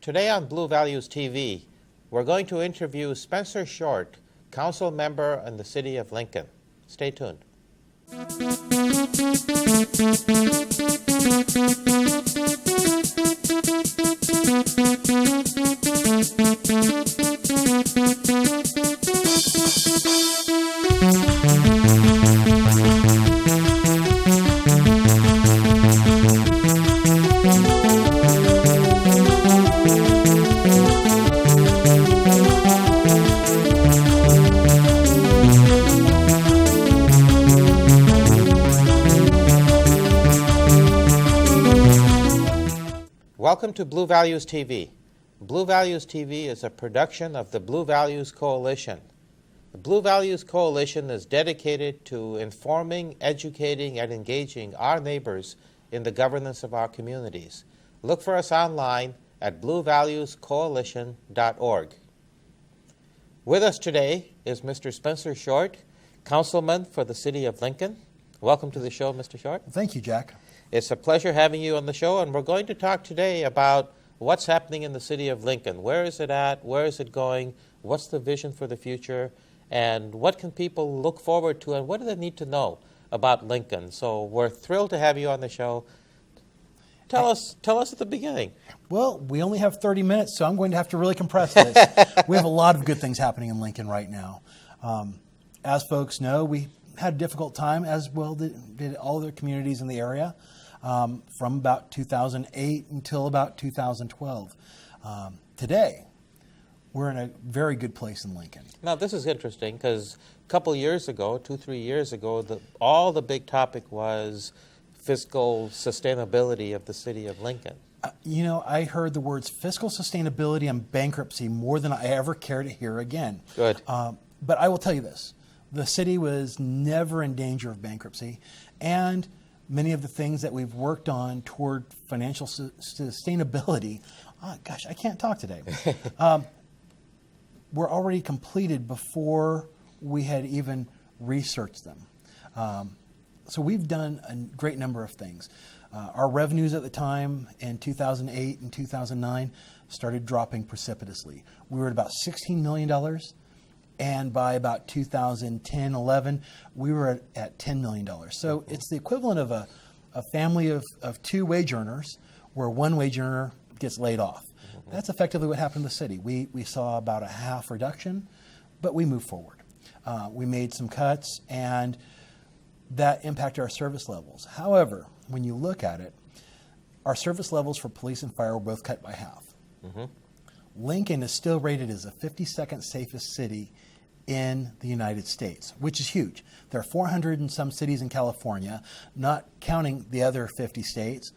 Today on Blue Values TV, we're going to interview Spencer Short, council member in the city of Lincoln. Stay tuned. Welcome to Blue Values TV. Blue Values TV is a production of the Blue Values Coalition. The Blue Values Coalition is dedicated to informing, educating, and engaging our neighbors in the governance of our communities. Look for us online at bluevaluescoalition.org. With us today is Mr. Spencer Short, councilman for the city of Lincoln. Welcome to the show, Mr. Short. Thank you, Jack. It's a pleasure having you on the show, and we're going to talk today about what's happening in the city of Lincoln. Where is it at? Where is it going? What's the vision for the future? And what can people look forward to, and what do they need to know about Lincoln? So we're thrilled to have you on the show. Tell us at the beginning. Well, we only have 30 minutes, so I'm going to have to really compress this. We have a lot of good things happening in Lincoln right now. As folks know, we had a difficult time, as well did all other communities in the area. From about 2008 until about 2012. Today, we're in a very good place in Lincoln. Now, this is interesting because a couple years ago, 2-3 years ago, all the big topic was fiscal sustainability of the city of Lincoln. I heard the words fiscal sustainability and bankruptcy more than I ever care to hear again. Good. But I will tell you this. The city was never in danger of bankruptcy, and many of the things that we've worked on toward financial sustainability, I can't talk today, were already completed before we had even researched them. So we've done a great number of things. Our revenues at the time in 2008 and 2009 started dropping precipitously. We were at about $16 million. And by about 2010-11, we were at $10 million. So it's the equivalent of a family of two wage earners where one wage earner gets laid off. That's effectively what happened in the city. We saw about a half reduction, but we moved forward. We made some cuts, and that impacted our service levels. However, when you look at it, our service levels for police and fire were both cut by half. Mm-hmm. Lincoln is still rated as the 52nd safest city in the United States, which is huge. There are 400 and some cities in California, not counting the other 50 states.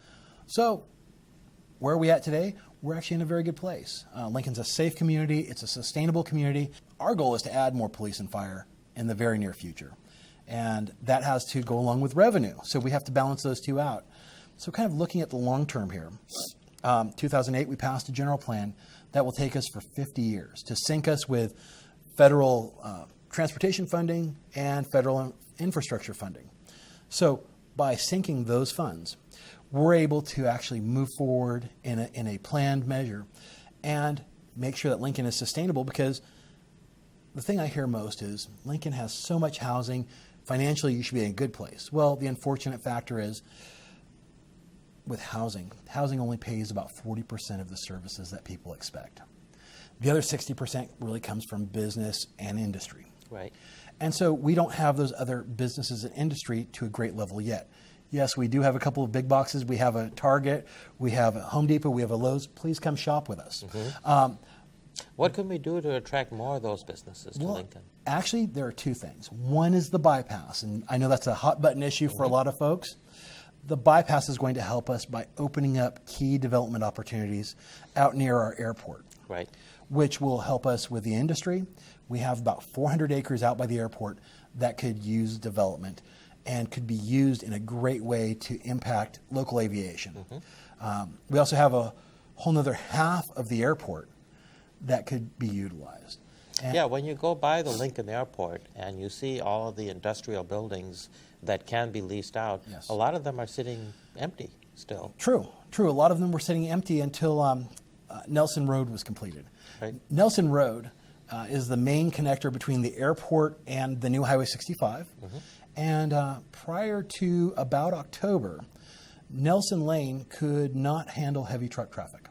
So where are we at today? We're actually in a very good place. Lincoln's a safe community. It's a sustainable community. Our goal is to add more police and fire in the very near future. And that has to go along with revenue. So we have to balance those two out. So kind of looking at the long term here, 2008, we passed a general plan that will take us for 50 years to sync us with federal transportation funding and federal infrastructure funding. So by syncing those funds, we're able to actually move forward in a planned measure and make sure that Lincoln is sustainable, because the thing I hear most is Lincoln has so much housing, financially you should be in a good place. Well, the unfortunate factor is with housing only pays about 40% of the services that people expect. The other 60% really comes from business and industry. Right. And so we don't have those other businesses and industry to a great level yet. Yes, we do have a couple of big boxes. We have a Target, we have a Home Depot, we have a Lowe's. Please come shop with us. Mm-hmm. What can we do to attract more of those businesses to Lincoln? Actually, there are two things. One is the bypass, and I know that's a hot button issue for a lot of folks. The bypass is going to help us by opening up key development opportunities out near our airport, right, which will help us with the industry. We have about 400 acres out by the airport that could use development and could be used in a great way to impact local aviation. Mm-hmm. We also have a whole nother half of the airport that could be utilized. And yeah, when you go by the Lincoln Airport and you see all of the industrial buildings that can be leased out, yes, a lot of them are sitting empty still. True. A lot of them were sitting empty until Nelson Road was completed. Right. Nelson Road is the main connector between the airport and the new Highway 65. And prior to about October, Nelson Lane could not handle heavy truck traffic.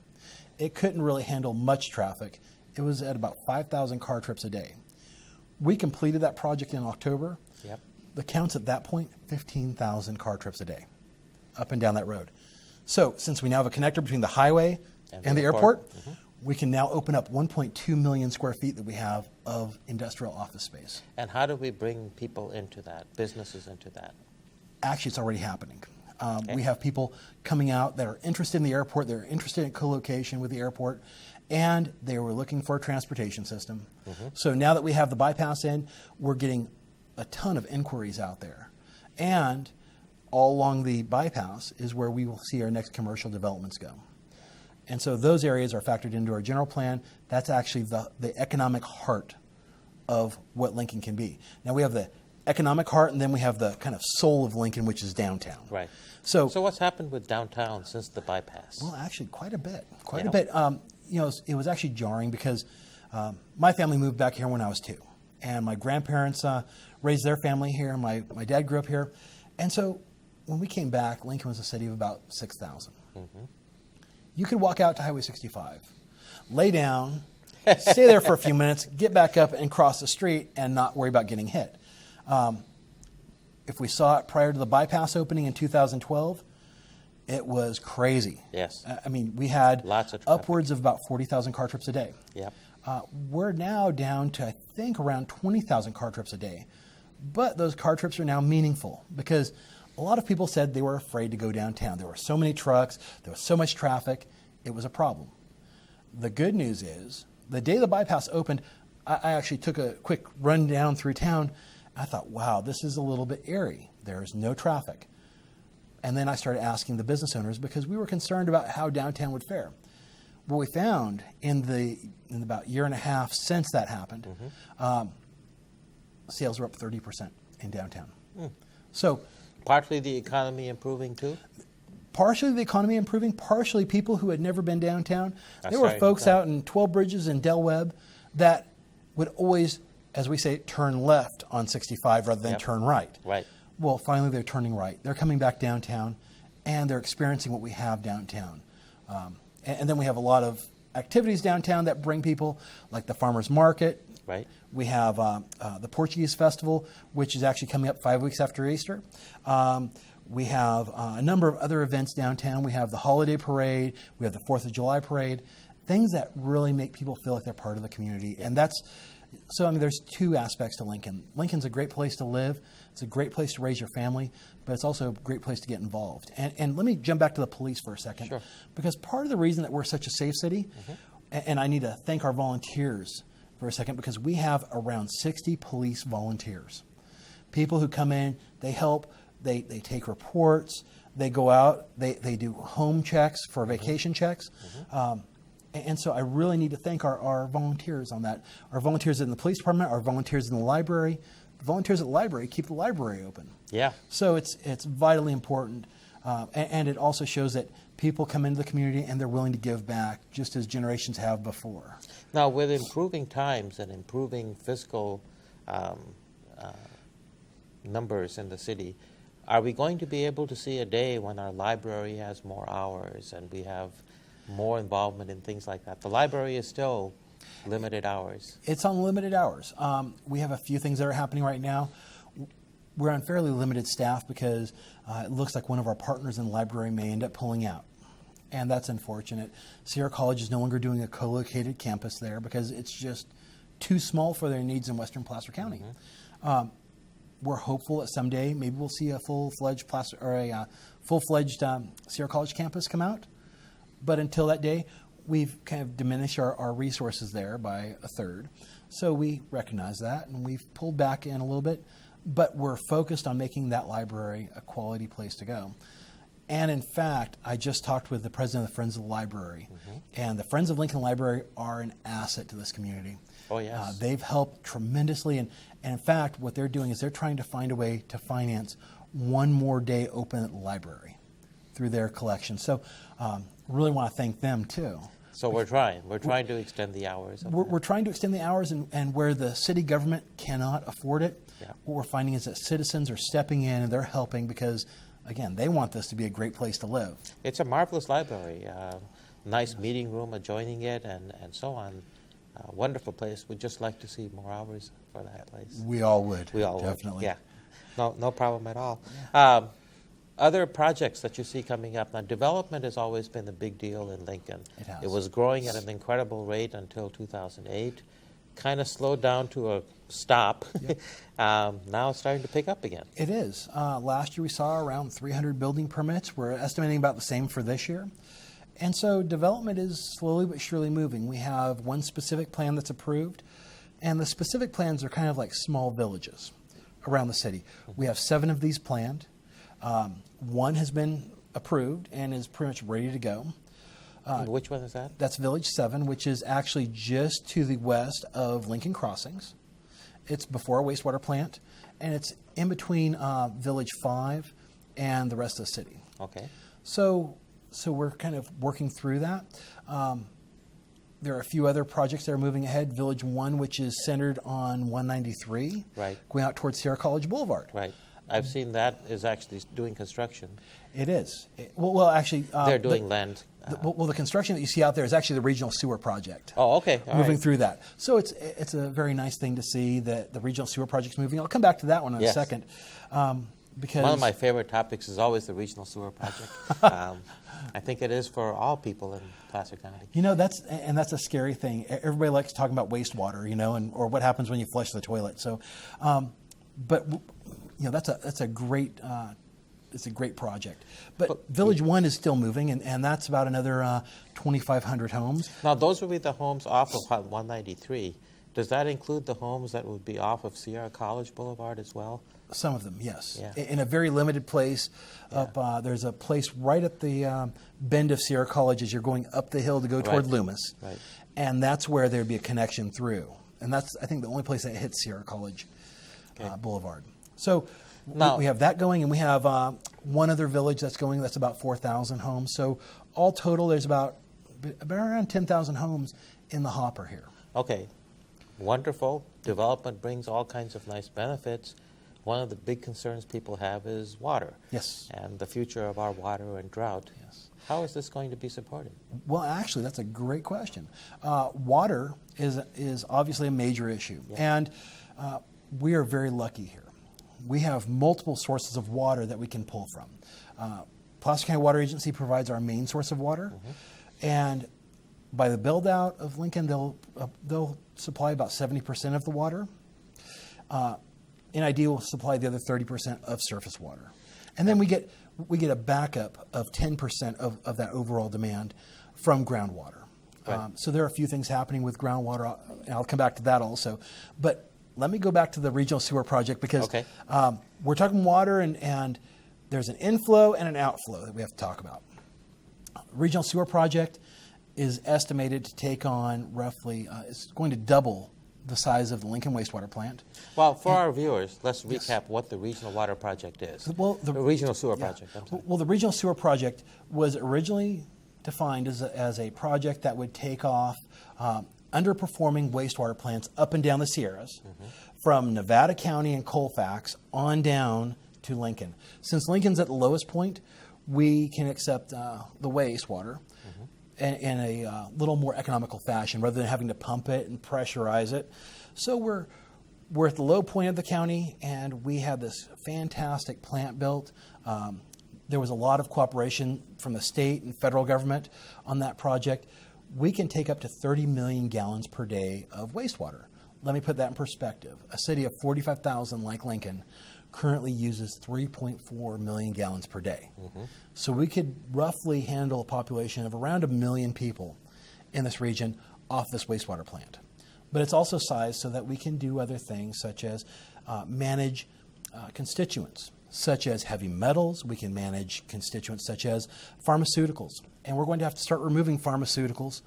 It couldn't really handle much traffic. It was at about 5,000 car trips a day. We completed that project in October. Yep. The counts at that point, 15,000 car trips a day up and down that road. So since we now have a connector between the highway and the airport, we can now open up 1.2 million square feet that we have of industrial office space. And how do we bring people into that, businesses into that? Actually, it's already happening. We have people coming out that are interested in the airport, they're interested in co-location with the airport, and they were looking for a transportation system. So now that we have the bypass in, we're getting a ton of inquiries out there. And all along the bypass is where we will see our next commercial developments go. And so those areas are factored into our general plan. That's actually the economic heart of what Lincoln can be. Now we have the economic heart, and then we have the kind of soul of Lincoln, which is downtown. Right. So what's happened with downtown since the bypass? Well, actually, quite a bit. It was actually jarring because my family moved back here when I was 2. And my grandparents raised their family here. My dad grew up here. And so when we came back, Lincoln was a city of about 6,000. You could walk out to Highway 65, lay down, stay there for a few minutes, get back up and cross the street and not worry about getting hit. If we saw it prior to the bypass opening in 2012, it was crazy. Yes. I mean, we had lots of upwards of about 40,000 car trips a day. Yep. We're now down to, I think, around 20,000 car trips a day. But those car trips are now meaningful because a lot of people said they were afraid to go downtown. There were so many trucks, there was so much traffic, it was a problem. The good news is, the day the bypass opened, I actually took a quick run down through town. I thought, wow, this is a little bit eerie. There's no traffic. And then I started asking the business owners because we were concerned about how downtown would fare. What we found in about a year and a half since that happened, sales were up 30% in downtown. So partly the economy improving too? Partially the economy improving, partially people who had never been downtown. There were right. folks out in 12 Bridges and Del Webb that would always, as we say, turn left on 65 rather than turn right. Right. Well, finally they're turning right. They're coming back downtown, and they're experiencing what we have downtown. And then we have a lot of activities downtown that bring people, like the Farmers Market. Right. We have the Portuguese Festival, which is actually coming up 5 weeks after Easter. We have a number of other events downtown. We have the Holiday Parade. We have the 4th of July Parade. Things that really make people feel like they're part of the community. And there's 2 aspects to Lincoln. Lincoln's a great place to live. It's a great place to raise your family, but it's also a great place to get involved. And let me jump back to the police for a second. Sure. Because part of the reason that we're such a safe city, and I need to thank our volunteers for a second, because we have around 60 police volunteers. People who come in, they help, they take reports, they go out, they do home checks for vacation checks. And so I really need to thank our volunteers on that. Our volunteers in the police department, our volunteers in the library. The volunteers at the library keep the library open. Yeah. So it's vitally important. And it also shows that people come into the community and they're willing to give back, just as generations have before. Now, with improving times and improving fiscal numbers in the city, are we going to be able to see a day when our library has more hours and we have more involvement in things like that? The library is still limited hours. It's on limited hours. We have a few things that are happening right now. We're on fairly limited staff because it looks like one of our partners in the library may end up pulling out. And that's unfortunate. Sierra College is no longer doing a co-located campus there because it's just too small for their needs in Western Placer County. We're hopeful that someday maybe we'll see a full-fledged Sierra College campus come out. But until that day, we've kind of diminished our resources there by a third. So we recognize that, and we've pulled back in a little bit. But we're focused on making that library a quality place to go. And in fact, I just talked with the president of the Friends of the Library. And the Friends of Lincoln Library are an asset to this community. Oh, yes. They've helped tremendously. And in fact, what they're doing is they're trying to find a way to finance one more day open at the library through their collection. So really want to thank them, too. So we're trying to extend the hours. We're trying to extend the hours, and where the city government cannot afford it, what we're finding is that citizens are stepping in and they're helping because, again, they want this to be a great place to live. It's a marvelous library, nice meeting room adjoining it, and so on. Wonderful place. We'd just like to see more hours for that place. We all would. We all definitely. would. Yeah, no problem at all. Other projects that you see coming up now. Development has always been a big deal in Lincoln. It has. It was growing at an incredible rate until 2008. Kind of slowed down to a stop. Yep. Now it's starting to pick up again. It is. Last year we saw around 300 building permits. We're estimating about the same for this year. And so development is slowly but surely moving. We have one specific plan that's approved, and the specific plans are kind of like small villages around the city. We have 7 of these planned. One has been approved and is pretty much ready to go. Which one is that? That's Village 7, which is actually just to the west of Lincoln Crossings. It's before a wastewater plant, and it's in between Village 5 and the rest of the city. Okay. So we're kind of working through that. There are a few other projects that are moving ahead. Village 1, which is centered on 193, right, going out towards Sierra College Boulevard. Right. I've seen that is actually doing construction. It is. Well, actually, they're doing land. The construction that you see out there is actually the regional sewer project. Oh, okay. All moving right. through that. So it's a very nice thing to see that the regional sewer project's moving. I'll come back to that one in a second. Because one of my favorite topics is always the regional sewer project. I think it is for all people in Placer County. You know, that's a scary thing. Everybody likes talking about wastewater, or what happens when you flush the toilet. So, but that's a great it's a great project. But Village 1 is still moving, and that's about another 2,500 homes. Now, those would be the homes off of 193. Does that include the homes that would be off of Sierra College Boulevard as well? Some of them, yes. Yeah. In a very limited place. There's a place right at the bend of Sierra College as you're going up the hill to go toward Loomis. Right. And that's where there'd be a connection through. And that's, I think, the only place that hits Sierra College Boulevard. So now, we have that going, and we have one other village that's going. That's about 4,000 homes. So all total, there's about around 10,000 homes in the hopper here. Okay. Wonderful. Development brings all kinds of nice benefits. One of the big concerns people have is water. Yes. And the future of our water and drought. Yes. How is this going to be supported? Well, actually, that's a great question. Water is obviously a major issue. Yeah. And we are very lucky here. We have multiple sources of water that we can pull from. Placer County Water Agency provides our main source of water. Mm-hmm. And by the build out of Lincoln, they'll supply about 70% of the water. NID will supply the other 30% of surface water. And then we get a backup of 10% of that overall demand from groundwater. Right. So there are a few things happening with groundwater, and I'll come back to that also. But let me go back to the regional sewer project because we're talking water, and there's an inflow and an outflow that we have to talk about. Regional sewer project is estimated to take on roughly, it's going to double the size of the Lincoln wastewater plant. Well, for our viewers, let's recap what the regional water project is. Well, the regional sewer project. Well, the regional sewer project was originally defined as a project that would take off underperforming wastewater plants up and down the Sierras from Nevada County and Colfax on down to Lincoln. Since Lincoln's at the lowest point, we can accept the wastewater in a little more economical fashion rather than having to pump it and pressurize it. So we're at the low point of the county, and we had this fantastic plant built. There was a lot of cooperation from the state and federal government on that project. We can take up to 30 million gallons per day of wastewater. Let me put that in perspective. A city of 45,000 like Lincoln currently uses 3.4 million gallons per day. So we could roughly handle a population of around 1 million people in this region off this wastewater plant. But it's also sized so that we can do other things such as manage constituents, such as heavy metals. We can manage constituents such as pharmaceuticals. And we're going to have to start removing pharmaceuticals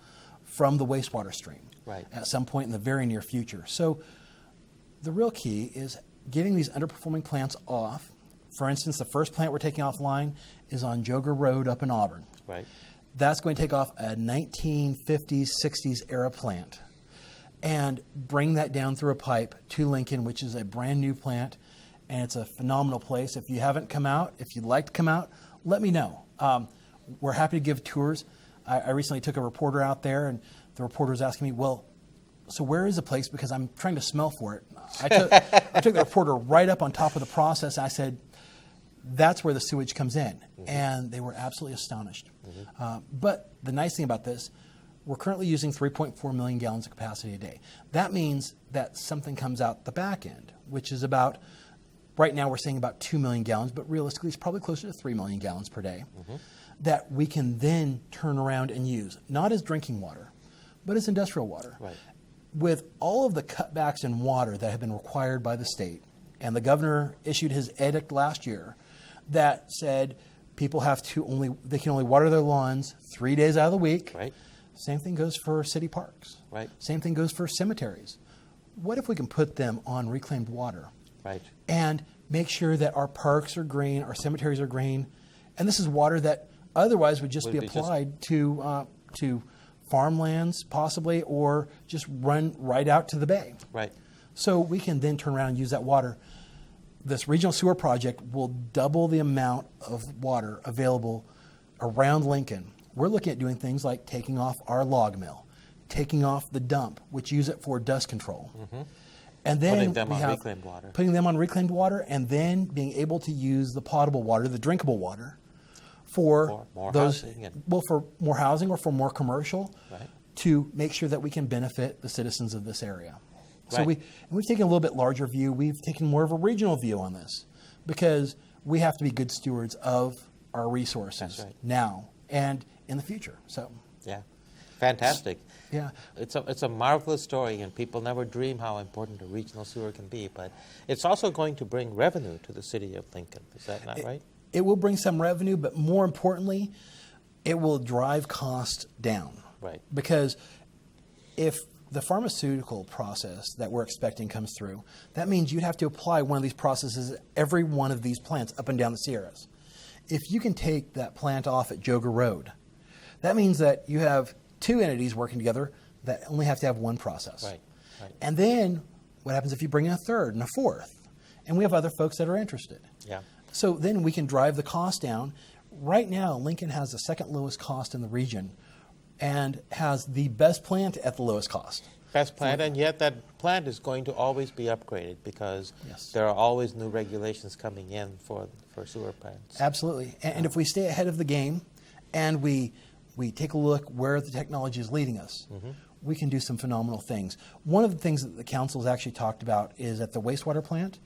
from the wastewater stream at some point in the very near future. So the real key is getting these underperforming plants off. For instance, the first plant we're taking offline is on Joger Road up in Auburn. That's going to take off a 1950s, 60s era plant and bring that down through a pipe to Lincoln, which is a brand new plant, and it's a phenomenal place. If you haven't come out, if you'd like to come out, let me know. We're happy to give tours. I recently took a reporter out there, and the reporter was asking me, well, so where is the place? Because I'm trying to smell for it. I took the reporter right up on top of the process, and I said, that's where the sewage comes in. Mm-hmm. And they were absolutely astonished. Mm-hmm. But the nice thing about this, we're currently using 3.4 million gallons of capacity a day. That means that something comes out the back end, which is about, right now we're saying about 2 million gallons, but realistically it's probably closer to 3 million gallons per day, mm-hmm. that we can then turn around and use, not as drinking water, but as industrial water. Right. With all of the cutbacks in water that have been required by the state, and the governor issued his edict last year that said people they can only water their lawns 3 days out of the week. Right. Same thing goes for city parks. Right. Same thing goes for cemeteries. What if we can put them on reclaimed water? Right. And make sure that our parks are green, our cemeteries are green, and this is water that otherwise would just be applied to farmlands possibly, or just run right out to the bay. Right. So we can then turn around and use that water. This regional sewer project will double the amount of water available around Lincoln. We're looking at doing things like taking off our log mill, taking off the dump, which use it for dust control. Mm-hmm. And then putting them on reclaimed water. Putting them on reclaimed water, and then being able to use the potable water, the drinkable water, for more those, housing for more housing or for more commercial, right. to make sure that we can benefit the citizens of this area. So right. we've taken a little bit larger view. We've taken more of a regional view on this because we have to be good stewards of our resources now and in the future. So yeah, fantastic. Yeah, it's a marvelous story, and people never dream how important a regional sewer can be. But it's also going to bring revenue to the city of Lincoln. Is that not right? It will bring some revenue, but more importantly, it will drive costs down. Right. Because if the pharmaceutical process that we're expecting comes through, that means you'd have to apply one of these processes at every one of these plants up and down the Sierras. If you can take that plant off at Joga Road, that means that you have two entities working together that only have to have one process. Right. Right. And then what happens if you bring in a third and a fourth? And we have other folks that are interested. Yeah. So then we can drive the cost down. Right now, Lincoln has the second lowest cost in the region and has the best plant at the lowest cost. Best plant, and yet that plant is going to always be upgraded because there are always new regulations coming in for sewer plants. Absolutely. And if we stay ahead of the game and we take a look where the technology is leading us, mm-hmm. we can do some phenomenal things. One of the things that the council has actually talked about is at the wastewater plant,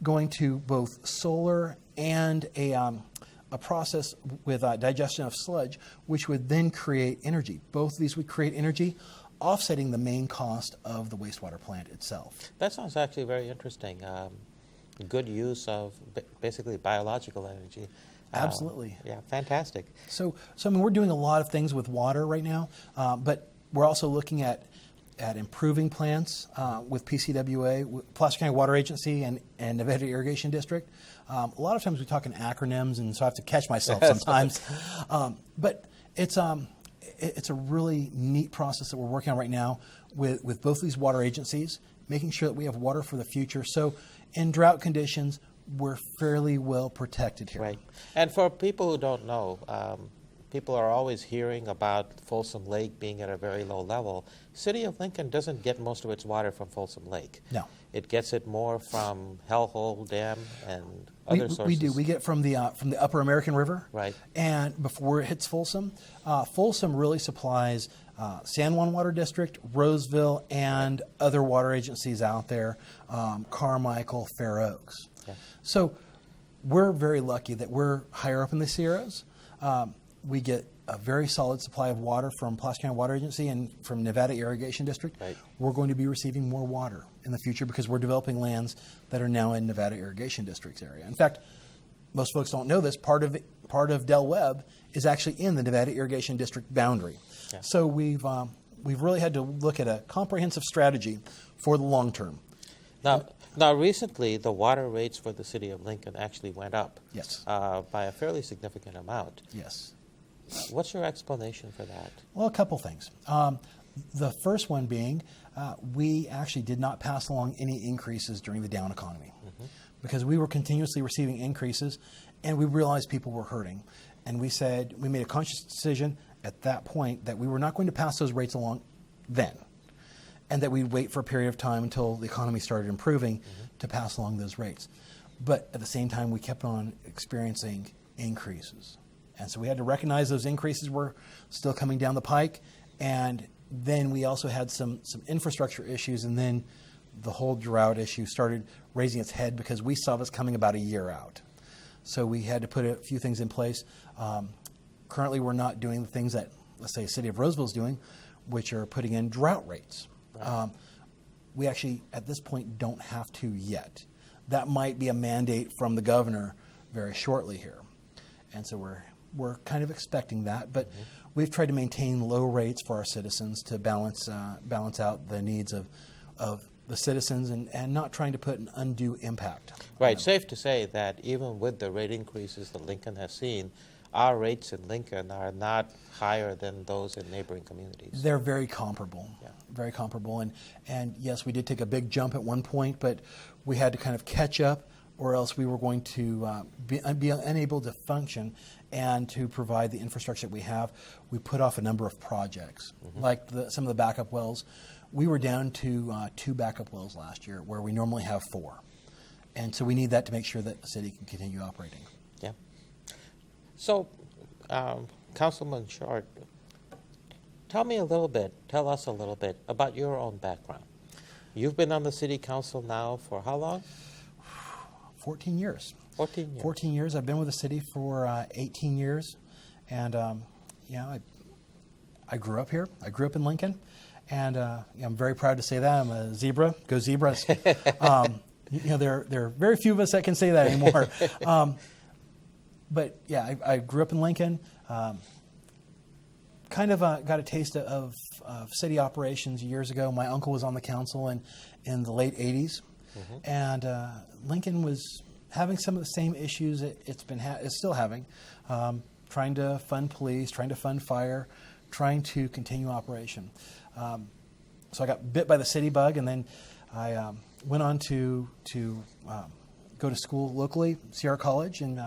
going to both solar and a process with digestion of sludge, which would then create energy. Both of these would create energy, offsetting the main cost of the wastewater plant itself. That sounds actually very interesting. Good use of basically biological energy. Absolutely. Yeah, fantastic. So I mean, we're doing a lot of things with water right now, but we're also looking at improving plants with PCWA, with Placer County Water Agency, and Nevada Irrigation District. A lot of times we talk in acronyms, and so I have to catch myself sometimes. But it's a really neat process that we're working on right now with both these water agencies, making sure that we have water for the future. So in drought conditions, we're fairly well protected here. Right. And for people who don't know, people are always hearing about Folsom Lake being at a very low level. City of Lincoln doesn't get most of its water from Folsom Lake. No. It gets it more from Hellhole Dam and other sources. We do. We get from the Upper American River. Right. And before it hits Folsom, Folsom really supplies San Juan Water District, Roseville, and other water agencies out there, Carmichael, Fair Oaks. Yeah. So we're very lucky that we're higher up in the Sierras. We get a very solid supply of water from Placer County Water Agency and from Nevada Irrigation District. Right. We're going to be receiving more water in the future because we're developing lands that are now in Nevada Irrigation District's area. In fact, most folks don't know this. Part of Del Webb is actually in the Nevada Irrigation District boundary. Yeah. So we've really had to look at a comprehensive strategy for the long term. Now, recently, the water rates for the city of Lincoln actually went up. Yes. By a fairly significant amount. Yes. What's your explanation for that? Well, a couple things. The first one being, we actually did not pass along any increases during the down economy because we were continuously receiving increases, and we realized people were hurting. And we made a conscious decision at that point that we were not going to pass those rates along then, and that we'd wait for a period of time until the economy started improving to pass along those rates. But at the same time, we kept on experiencing increases. And so we had to recognize those increases were still coming down the pike. And then we also had some infrastructure issues. And then the whole drought issue started raising its head because we saw this coming about a year out. So we had to put a few things in place. Currently, we're not doing the things that, let's say, the city of Roseville is doing, which are putting in drought rates. Right. We actually, at this point, don't have to yet. That might be a mandate from the governor very shortly here. And so we're kind of expecting that, but we've tried to maintain low rates for our citizens to balance out the needs of the citizens and not trying to put an undue impact. Right. Safe to say that even with the rate increases that Lincoln has seen, our rates in Lincoln are not higher than those in neighboring communities. They're very comparable. Yeah. Very comparable. And yes, we did take a big jump at one point, but we had to kind of catch up, or else we were going to be unable to function and to provide the infrastructure that we have. We put off a number of projects, like some of the backup wells. We were down to 2 backup wells last year, where we normally have 4. And so we need that to make sure that the city can continue operating. Yeah. So, Councilman Short, tell us a little bit about your own background. You've been on the city council now for how long? 14 years. 14 years. 14 years. I've been with the city for 18 years. And, I grew up here. I grew up in Lincoln. And I'm very proud to say that. I'm a zebra. Go Zebras. There are very few of us that can say that anymore. But, yeah, I grew up in Lincoln. Kind of got a taste of city operations years ago. My uncle was on the council in the late 80s. And Lincoln was having some of the same issues it's still having, trying to fund police, trying to fund fire, trying to continue operation. So I got bit by the city bug, and then I went on to go to school locally, Sierra College, and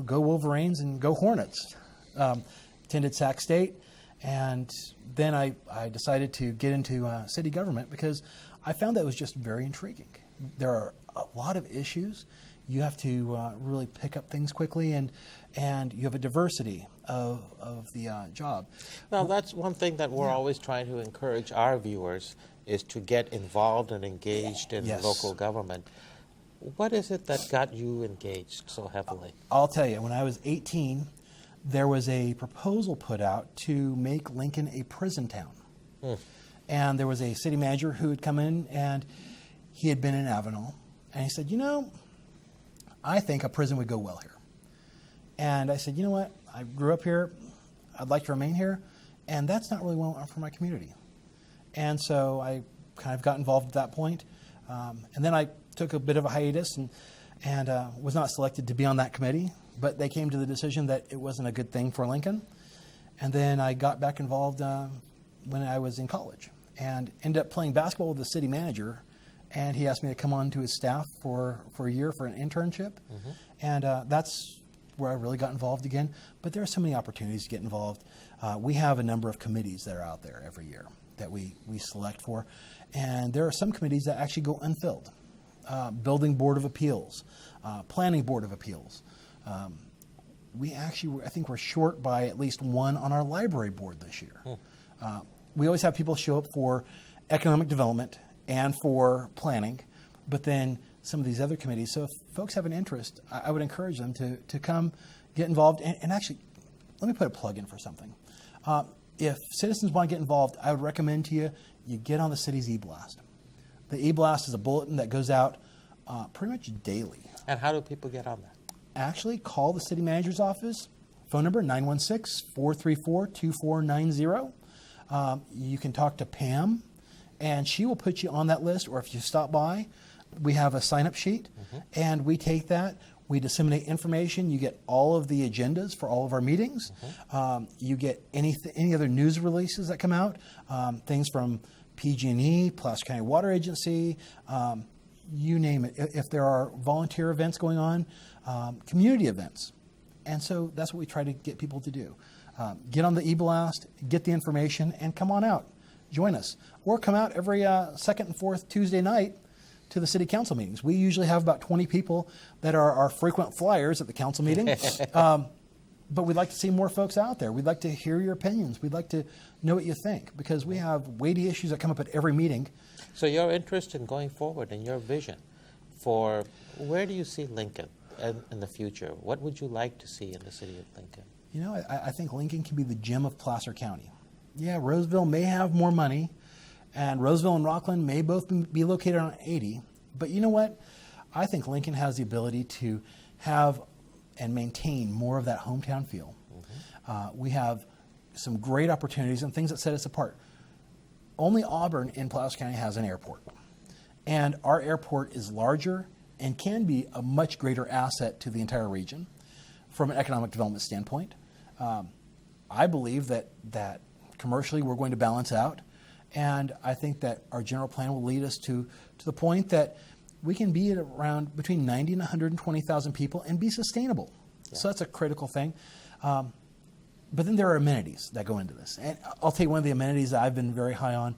go Wolverines and go Hornets. Attended Sac State, and then I decided to get into city government because I found that was just very intriguing. There are a lot of issues. You have to really pick up things quickly, and you have a diversity of the job. Now, that's one thing that we're always trying to encourage our viewers is to get involved and engaged in local government. What is it that got you engaged so heavily? I'll tell you, when I was 18, there was a proposal put out to make Lincoln a prison town. And there was a city manager who had come in, and he had been in Avenal. And he said, I think a prison would go well here. And I said, you know what? I grew up here. I'd like to remain here. And that's not really well for my community. And so I kind of got involved at that point. And then I took a bit of a hiatus and was not selected to be on that committee. But they came to the decision that it wasn't a good thing for Lincoln. And then I got back involved when I was in college and ended up playing basketball with the city manager. And he asked me to come on to his staff for a year for an internship. And that's where I really got involved again. But there are so many opportunities to get involved. We have a number of committees that are out there every year that we select for. And there are some committees that actually go unfilled. Building Board of Appeals, Planning Board of Appeals. I think we're short by at least one on our library board this year. We always have people show up for economic development and for planning, but then some of these other committees. So if folks have an interest, I would encourage them to come get involved. And actually, let me put a plug in for something. If citizens want to get involved, I would recommend to you get on the city's e-blast. The e-blast is a bulletin that goes out pretty much daily. And how do people get on that? Actually, call the city manager's office, phone number 916-434-2490. You can talk to Pam, and she will put you on that list, or if you stop by, we have a sign-up sheet, and we take that. We disseminate information. You get all of the agendas for all of our meetings. You get any other news releases that come out, things from PG&E, Placer County Water Agency, you name it. If there are volunteer events going on, community events. And so that's what we try to get people to do. Get on the e-blast, get the information, and come on out. Join us. Or come out every second and fourth Tuesday night to the city council meetings. We usually have about 20 people that are our frequent flyers at the council meeting. But we'd like to see more folks out there. We'd like to hear your opinions. We'd like to know what you think, because we have weighty issues that come up at every meeting. So your interest in going forward and your vision for where do you see Lincoln in the future? What would you like to see in the city of Lincoln? You know, I think Lincoln can be the gem of Placer County. Yeah, Roseville may have more money, and Roseville and Rockland may both be located on 80. But you know what? I think Lincoln has the ability to have and maintain more of that hometown feel. We have some great opportunities and things that set us apart. Only Auburn in Placer County has an airport. And our airport is larger and can be a much greater asset to the entire region from an economic development standpoint. I believe that commercially we're going to balance out. And I think that our general plan will lead us to the point that we can be at around between 90 and 120,000 people and be sustainable. Yeah. So that's a critical thing. But then there are amenities that go into this. And I'll tell you one of the amenities that I've been very high on.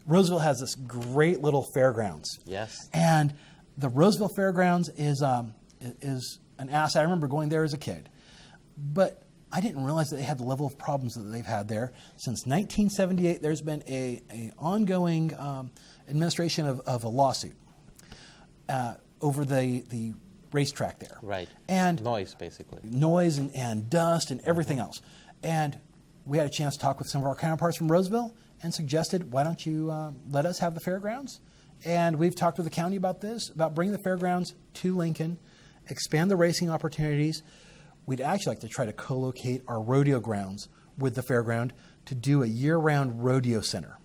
Roseville has this great little fairgrounds. Yes. And the Roseville Fairgrounds is an asset. I remember going there as a kid. But I didn't realize that they had the level of problems that they've had there. Since 1978, there's been a ongoing administration of a lawsuit over the racetrack there. Right. And noise, basically. Noise and dust and everything else. And we had a chance to talk with some of our counterparts from Roseville and suggested, why don't you let us have the fairgrounds? And we've talked with the county about this, about bringing the fairgrounds to Lincoln, expand the racing opportunities. We'd actually like to try to co-locate our rodeo grounds with the fairground to do a year-round rodeo center.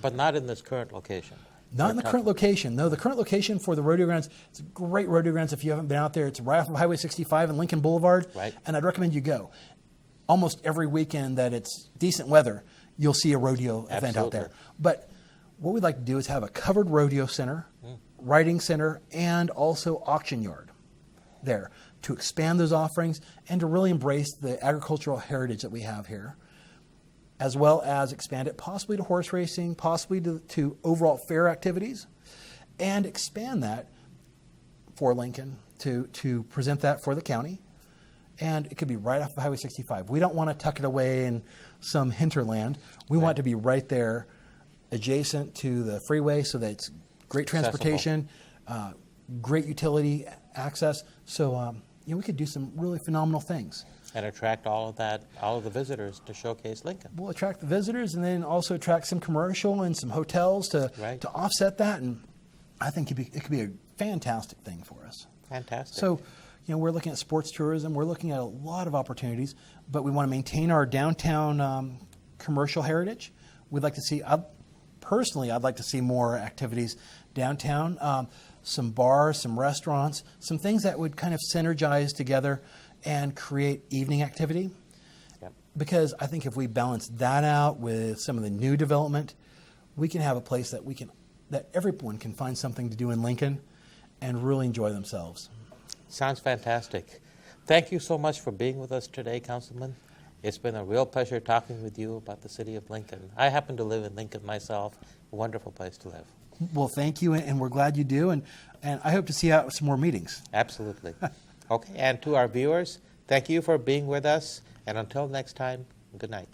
But not in this current location. Not in the current location. No, the current location for the rodeo grounds, it's a great rodeo grounds. If you haven't been out there, it's right off of Highway 65 and Lincoln Boulevard. Right. And I'd recommend you go. Almost every weekend that it's decent weather, you'll see a rodeo event out there. But what we'd like to do is have a covered rodeo center, riding center, and also auction yard there to expand those offerings and to really embrace the agricultural heritage that we have here, as well as expand it possibly to horse racing, possibly to overall fair activities, and expand that for Lincoln to present that for the county. And it could be right off of Highway 65. We don't want to tuck it away in some hinterland. We want it to be right there adjacent to the freeway so that it's great transportation, great utility access. So we could do some really phenomenal things. And attract all of the visitors to showcase Lincoln. We'll attract the visitors and then also attract some commercial and some hotels to offset that. And I think it could be a fantastic thing for us. Fantastic. So, we're looking at sports tourism. We're looking at a lot of opportunities, but we want to maintain our downtown commercial heritage. We'd like to see, personally, I'd like to see more activities downtown, some bars, some restaurants, some things that would kind of synergize together and create evening activity. Yep. Because I think if we balance that out with some of the new development, we can have a place that everyone can find something to do in Lincoln and really enjoy themselves. Sounds fantastic. Thank you so much for being with us today, Councilman. It's been a real pleasure talking with you about the city of Lincoln. I happen to live in Lincoln myself. A wonderful place to live. Well, thank you, and we're glad you do, and I hope to see you out at some more meetings. Absolutely. Okay, and to our viewers, thank you for being with us, and until next time, good night.